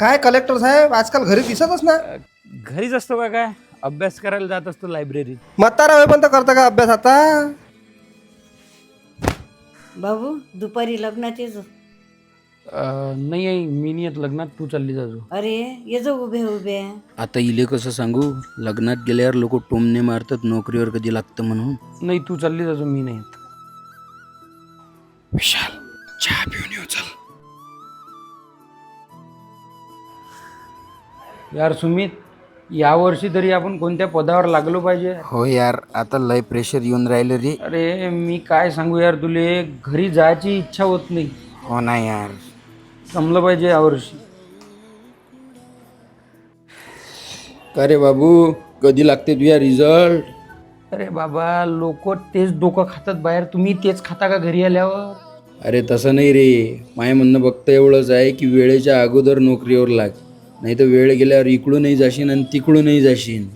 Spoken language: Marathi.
काय कलेक्टर साहेब आजकाल घरी दिसतच ना. घरीच असतो का काय? अभ्यास करायला जात असतो लायब्ररीत. म्हातारा होईपर्यंत करता का अभ्यास आता? बाबू दुपारी लग्नात येजो. नाही आहे, मी नाही येत लग्नात, तू चालली जाजो. अरे येजो उभे उभे. आता इले कसं सांगू, लग्नात गेल्यावर लोक टोमणे मारतात नोकरीवर कधी लागतं म्हणून. नाही, तू चालली जाजो, मी नाही येत. विशाल, चहा पिऊन येऊ चल. यार सुमित, यावर्षी तरी आपण कोणत्या पदावर लागलो पाहिजे. हो यार, आता लय प्रेशर येऊन राहिलं रे. अरे मी काय सांगू यार, तुले घरी जायची इच्छा होत नाही. हो ना यार. जमलं पाहिजे यावर्षी. का रे बाबू, कधी लागते तुझ्या रिझल्ट? अरे बाबा, लोक तेच डोकं खातात बाहेर, तुम्ही तेच खाता का घरी आल्यावर? अरे तसं नाही रे, माय म्हणणं फक्त एवढंच आहे की वेळेच्या अगोदर नोकरीवर लाग, नाही तर वेळ गेल्यावर इकडूनही जाशील आणि तिकडूनही जाशील.